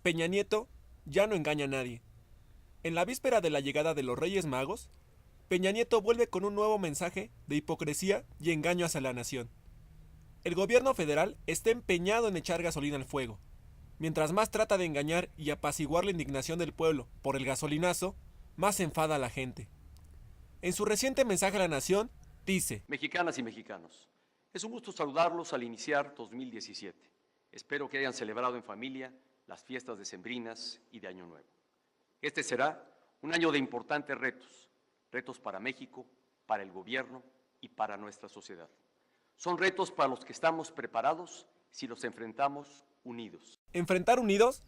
Peña Nieto ya no engaña a nadie. En la víspera de la llegada de los Reyes Magos, Peña Nieto vuelve con un nuevo mensaje de hipocresía y engaño hacia la nación. El gobierno federal está empeñado en echar gasolina al fuego. Mientras más trata de engañar y apaciguar la indignación del pueblo por el gasolinazo, más se enfada a la gente. En su reciente mensaje a la nación, dice: Mexicanas y mexicanos, es un gusto saludarlos al iniciar 2017. Espero que hayan celebrado en familia las fiestas decembrinas y de Año Nuevo. Este será un año de importantes retos, retos para México, para el gobierno y para nuestra sociedad. Son retos para los que estamos preparados si los enfrentamos unidos. ¿Enfrentar unidos?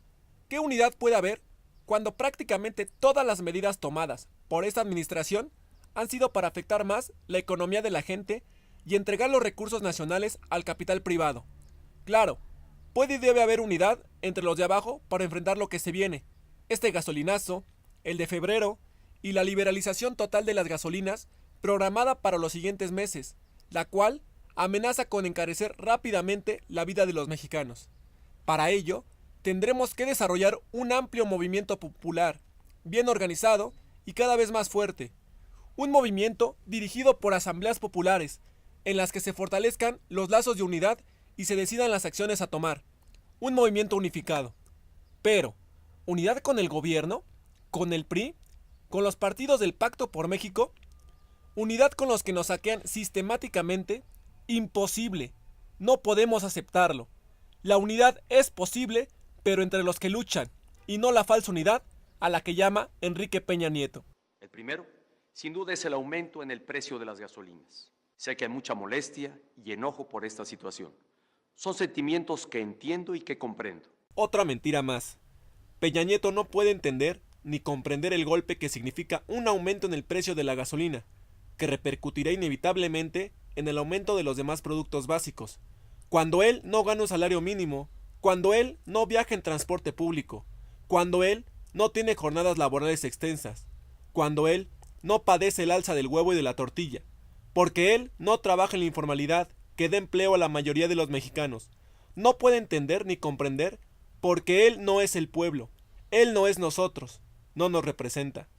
¿Qué unidad puede haber cuando prácticamente todas las medidas tomadas por esta administración han sido para afectar más la economía de la gente y entregar los recursos nacionales al capital privado? Claro, puede y debe haber unidad entre los de abajo para enfrentar lo que se viene, este gasolinazo, el de febrero y la liberalización total de las gasolinas programada para los siguientes meses, la cual amenaza con encarecer rápidamente la vida de los mexicanos. Para ello, tendremos que desarrollar un amplio movimiento popular, bien organizado y cada vez más fuerte. Un movimiento dirigido por asambleas populares, en las que se fortalezcan los lazos de unidad y se decidan las acciones a tomar. Un movimiento unificado. Pero, ¿unidad con el gobierno? ¿Con el PRI? ¿Con los partidos del Pacto por México? ¿Unidad con los que nos saquean sistemáticamente? Imposible. No podemos aceptarlo. La unidad es posible, pero entre los que luchan, y no la falsa unidad a la que llama Enrique Peña Nieto. El primero, sin duda, es el aumento en el precio de las gasolinas. Sé que hay mucha molestia y enojo por esta situación. Son sentimientos que entiendo y que comprendo. Otra mentira más. Peña Nieto no puede entender ni comprender el golpe que significa un aumento en el precio de la gasolina, que repercutirá inevitablemente en el aumento de los demás productos básicos, cuando él no gana un salario mínimo, cuando él no viaja en transporte público, cuando él no tiene jornadas laborales extensas, cuando él no padece el alza del huevo y de la tortilla, porque él no trabaja en la informalidad que da empleo a la mayoría de los mexicanos. No puede entender ni comprender porque él no es el pueblo, él no es nosotros, no nos representa.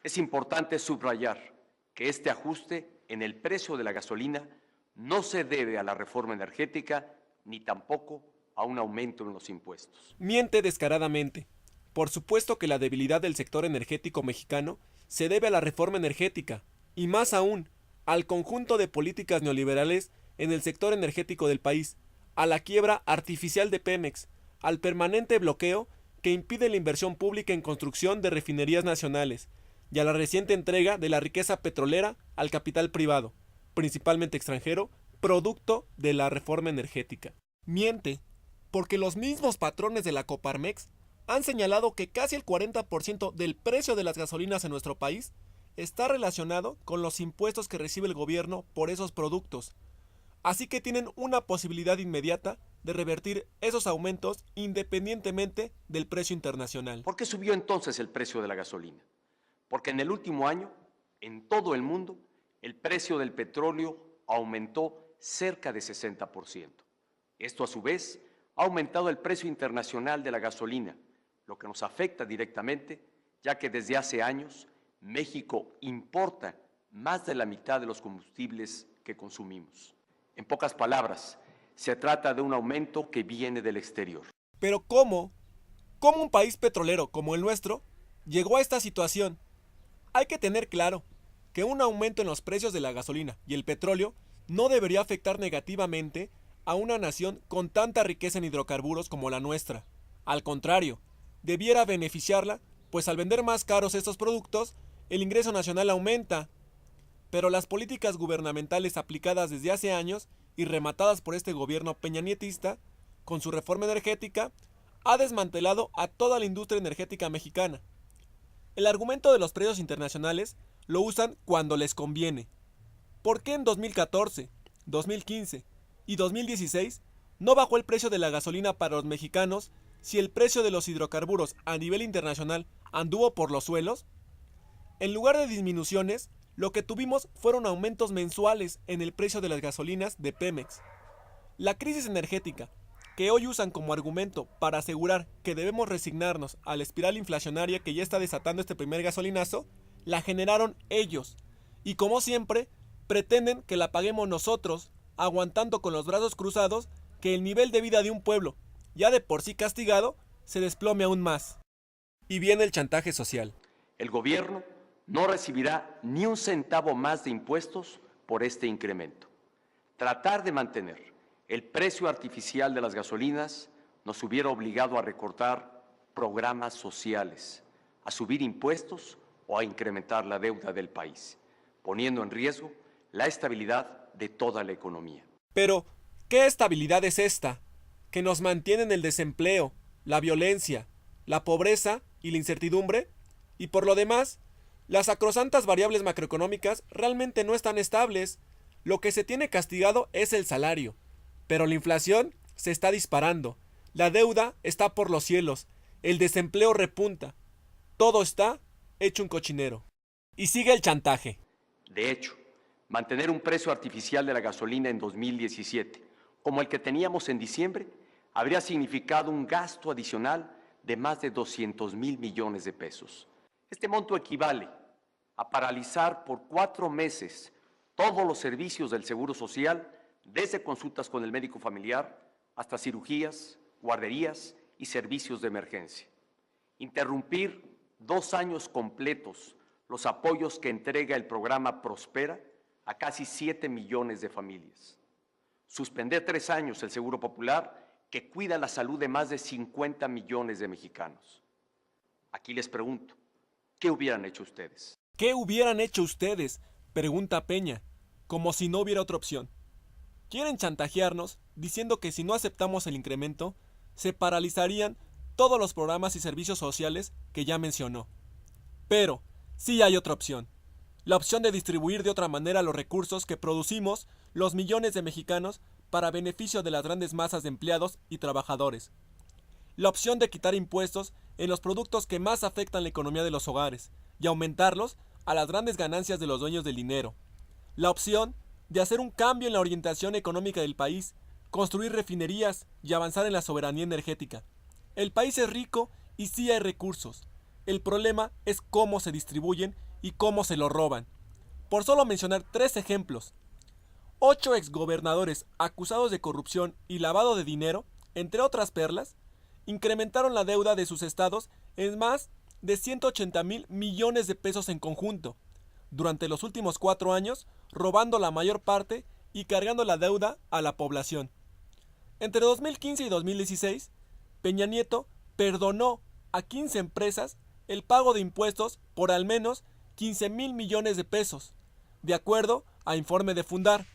Es importante subrayar que este ajuste en el precio de la gasolina no se debe a la reforma energética ni tampoco a un aumento en los impuestos. Miente descaradamente. Por supuesto que la debilidad del sector energético mexicano se debe a la reforma energética, y más aún, al conjunto de políticas neoliberales en el sector energético del país, a la quiebra artificial de Pemex, al permanente bloqueo que impide la inversión pública en construcción de refinerías nacionales, y a la reciente entrega de la riqueza petrolera al capital privado, principalmente extranjero, producto de la reforma energética. Miente, porque los mismos patrones de la Coparmex han señalado que casi el 40% del precio de las gasolinas en nuestro país está relacionado con los impuestos que recibe el gobierno por esos productos. Así que tienen una posibilidad inmediata de revertir esos aumentos independientemente del precio internacional. ¿Por qué subió entonces el precio de la gasolina? Porque en el último año, en todo el mundo, el precio del petróleo aumentó cerca de 60%. Esto, a su vez, ha aumentado el precio internacional de la gasolina, lo que nos afecta directamente, ya que desde hace años México importa más de la mitad de los combustibles que consumimos. En pocas palabras, se trata de un aumento que viene del exterior. Pero ¿cómo? ¿Cómo un país petrolero como el nuestro llegó a esta situación? Hay que tener claro que un aumento en los precios de la gasolina y el petróleo no debería afectar negativamente a una nación con tanta riqueza en hidrocarburos como la nuestra. Al contrario, debiera beneficiarla, pues al vender más caros estos productos, el ingreso nacional aumenta. Pero las políticas gubernamentales aplicadas desde hace años y rematadas por este gobierno peñanietista, con su reforma energética, ha desmantelado a toda la industria energética mexicana. El argumento de los precios internacionales lo usan cuando les conviene. ¿Por qué en 2014, 2015 y 2016 no bajó el precio de la gasolina para los mexicanos si el precio de los hidrocarburos a nivel internacional anduvo por los suelos? En lugar de disminuciones, lo que tuvimos fueron aumentos mensuales en el precio de las gasolinas de Pemex. La crisis energética que hoy usan como argumento para asegurar que debemos resignarnos a la espiral inflacionaria que ya está desatando este primer gasolinazo, la generaron ellos. Y como siempre, pretenden que la paguemos nosotros, aguantando con los brazos cruzados que el nivel de vida de un pueblo, ya de por sí castigado, se desplome aún más. Y viene el chantaje social. El gobierno no recibirá ni un centavo más de impuestos por este incremento. Tratar de mantener el precio artificial de las gasolinas nos hubiera obligado a recortar programas sociales, a subir impuestos o a incrementar la deuda del país, poniendo en riesgo la estabilidad de toda la economía. Pero, ¿qué estabilidad es esta? ¿Que nos mantiene en el desempleo, la violencia, la pobreza y la incertidumbre? Y por lo demás, las sacrosantas variables macroeconómicas realmente no están estables. Lo que se tiene castigado es el salario. Pero la inflación se está disparando, la deuda está por los cielos, el desempleo repunta. Todo está hecho un cochinero. Y sigue el chantaje. De hecho, mantener un precio artificial de la gasolina en 2017, como el que teníamos en diciembre, habría significado un gasto adicional de más de 200,000 millones de pesos. Este monto equivale a paralizar por 4 meses todos los servicios del Seguro Social, desde consultas con el médico familiar hasta cirugías, guarderías y servicios de emergencia. Interrumpir 2 años completos los apoyos que entrega el programa Prospera a casi 7 millones de familias. Suspender 3 años el Seguro Popular, que cuida la salud de más de 50 millones de mexicanos. Aquí les pregunto, ¿qué hubieran hecho ustedes? ¿Qué hubieran hecho ustedes?, pregunta Peña, como si no hubiera otra opción. Quieren chantajearnos diciendo que si no aceptamos el incremento, se paralizarían todos los programas y servicios sociales que ya mencionó. Pero sí hay otra opción. La opción de distribuir de otra manera los recursos que producimos los millones de mexicanos para beneficio de las grandes masas de empleados y trabajadores. La opción de quitar impuestos en los productos que más afectan la economía de los hogares y aumentarlos a las grandes ganancias de los dueños del dinero. La opción de hacer un cambio en la orientación económica del país, construir refinerías y avanzar en la soberanía energética. El país es rico y sí hay recursos. El problema es cómo se distribuyen y cómo se los roban. Por solo mencionar 3 ejemplos, 8 exgobernadores acusados de corrupción y lavado de dinero, entre otras perlas, incrementaron la deuda de sus estados en más de 180,000 millones de pesos en conjunto, durante los últimos 4 años, robando la mayor parte y cargando la deuda a la población. Entre 2015 y 2016, Peña Nieto perdonó a 15 empresas el pago de impuestos por al menos 15,000 millones de pesos, de acuerdo a informe de Fundar.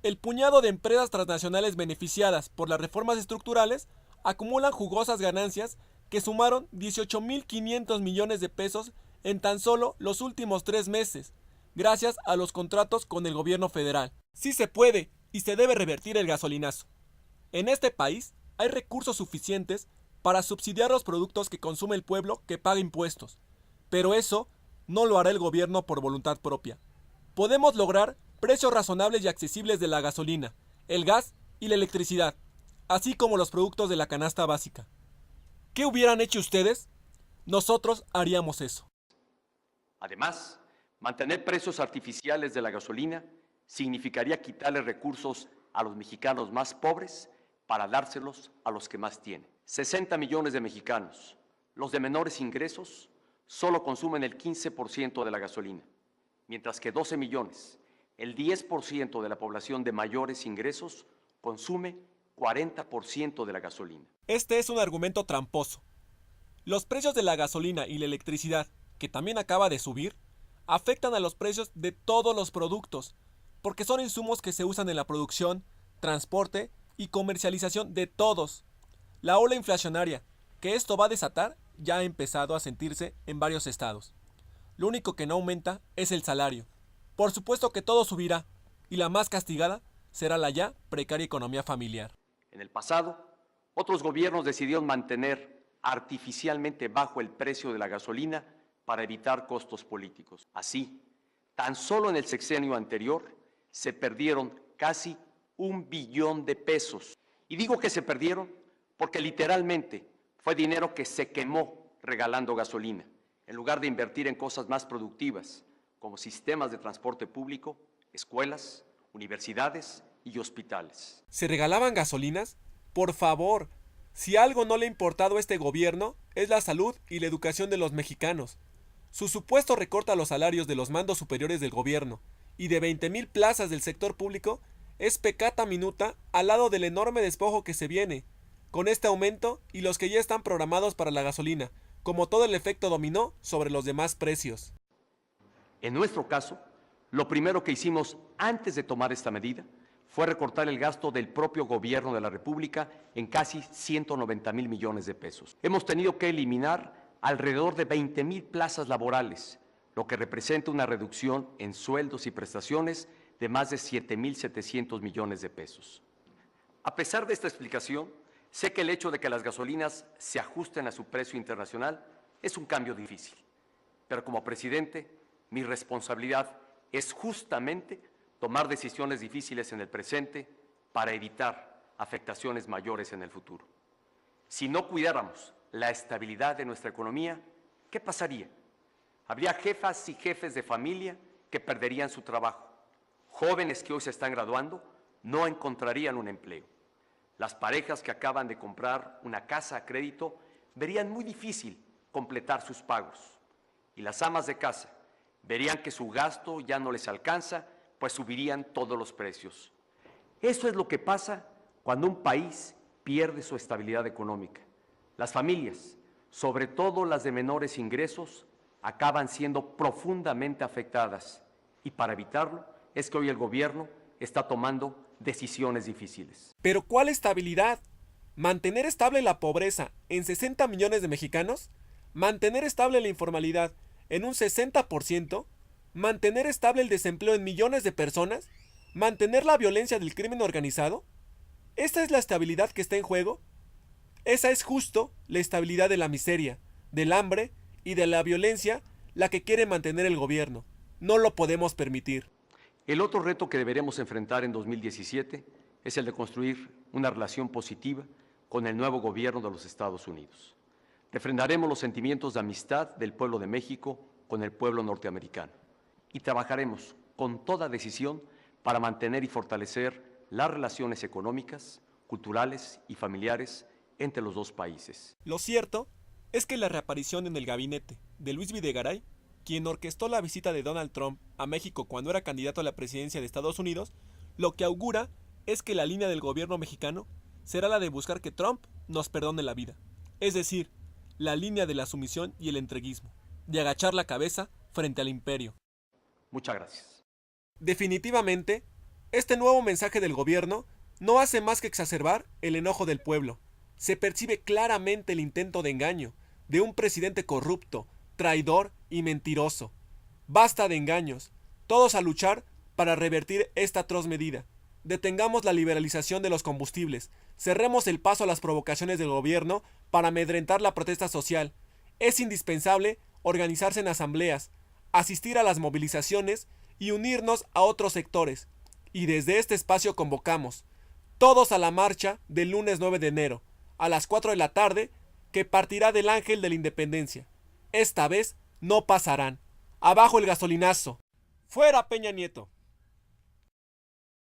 El puñado de empresas transnacionales beneficiadas por las reformas estructurales acumulan jugosas ganancias que sumaron 18,500 millones de pesos en tan solo los últimos 3 meses, gracias a los contratos con el gobierno federal. Sí se puede y se debe revertir el gasolinazo. En este país hay recursos suficientes para subsidiar los productos que consume el pueblo que paga impuestos, pero eso no lo hará el gobierno por voluntad propia. Podemos lograr precios razonables y accesibles de la gasolina, el gas y la electricidad, así como los productos de la canasta básica. ¿Qué hubieran hecho ustedes? Nosotros haríamos eso. Además, mantener precios artificiales de la gasolina significaría quitarle recursos a los mexicanos más pobres para dárselos a los que más tienen. 60 millones de mexicanos, los de menores ingresos, solo consumen el 15% de la gasolina, mientras que 12 millones, el 10% de la población de mayores ingresos, consume 40% de la gasolina. Este es un argumento tramposo. Los precios de la gasolina y la electricidad, que también acaba de subir, afectan a los precios de todos los productos, porque son insumos que se usan en la producción, transporte y comercialización de todos. La ola inflacionaria que esto va a desatar ya ha empezado a sentirse en varios estados. Lo único que no aumenta es el salario. Por supuesto que todo subirá, y la más castigada será la ya precaria economía familiar. En el pasado, otros gobiernos decidieron mantener artificialmente bajo el precio de la gasolina para evitar costos políticos. Así, tan solo en el sexenio anterior se perdieron casi 1 billón de pesos Y digo que se perdieron porque literalmente fue dinero que se quemó regalando gasolina, en lugar de invertir en cosas más productivas, como sistemas de transporte público, escuelas, universidades y hospitales. ¿Se regalaban gasolinas? Por favor, si algo no le ha importado a este gobierno es la salud y la educación de los mexicanos. Su supuesto recorte a los salarios de los mandos superiores del gobierno y de 20,000 plazas del sector público es peccata minuta al lado del enorme despojo que se viene, con este aumento y los que ya están programados para la gasolina, como todo el efecto dominó sobre los demás precios. En nuestro caso, lo primero que hicimos antes de tomar esta medida fue recortar el gasto del propio gobierno de la República en casi 190,000 millones de pesos. Hemos tenido que eliminar alrededor de 20,000 plazas laborales, lo que representa una reducción en sueldos y prestaciones de más de 7,700 millones de pesos. A pesar de esta explicación, sé que el hecho de que las gasolinas se ajusten a su precio internacional es un cambio difícil, pero como presidente, mi responsabilidad es justamente tomar decisiones difíciles en el presente para evitar afectaciones mayores en el futuro. Si no cuidáramos la estabilidad de nuestra economía, ¿qué pasaría? Habría jefas y jefes de familia que perderían su trabajo. Jóvenes que hoy se están graduando no encontrarían un empleo. Las parejas que acaban de comprar una casa a crédito verían muy difícil completar sus pagos. Y las amas de casa verían que su gasto ya no les alcanza, pues subirían todos los precios. Eso es lo que pasa cuando un país pierde su estabilidad económica. Las familias, sobre todo las de menores ingresos, acaban siendo profundamente afectadas. Y para evitarlo es que hoy el gobierno está tomando decisiones difíciles. ¿Pero cuál estabilidad? ¿Mantener estable la pobreza en 60 millones de mexicanos? ¿Mantener estable la informalidad en un 60%? ¿Mantener estable el desempleo en millones de personas? ¿Mantener la violencia del crimen organizado? ¿Esta es la estabilidad que está en juego? Esa es justo la estabilidad de la miseria, del hambre y de la violencia la que quiere mantener el gobierno. No lo podemos permitir. El otro reto que deberemos enfrentar en 2017 es el de construir una relación positiva con el nuevo gobierno de los Estados Unidos. Refrendaremos los sentimientos de amistad del pueblo de México con el pueblo norteamericano y trabajaremos con toda decisión para mantener y fortalecer las relaciones económicas, culturales y familiares entre los dos países. Lo cierto es que la reaparición en el gabinete de Luis Videgaray, quien orquestó la visita de Donald Trump a México cuando era candidato a la presidencia de Estados Unidos, lo que augura es que la línea del gobierno mexicano será la de buscar que Trump nos perdone la vida. Es decir, la línea de la sumisión y el entreguismo, de agachar la cabeza frente al imperio. Muchas gracias. Definitivamente, este nuevo mensaje del gobierno no hace más que exacerbar el enojo del pueblo. Se percibe claramente el intento de engaño de un presidente corrupto, traidor y mentiroso. Basta de engaños, todos a luchar para revertir esta atroz medida. Detengamos la liberalización de los combustibles, cerremos el paso a las provocaciones del gobierno para amedrentar la protesta social. Es indispensable organizarse en asambleas, asistir a las movilizaciones y unirnos a otros sectores. Y desde este espacio convocamos, todos a la marcha del lunes 9 de enero, a las 4 de la tarde, que partirá del Ángel de la Independencia. Esta vez no pasarán. Abajo el gasolinazo. ¡Fuera Peña Nieto!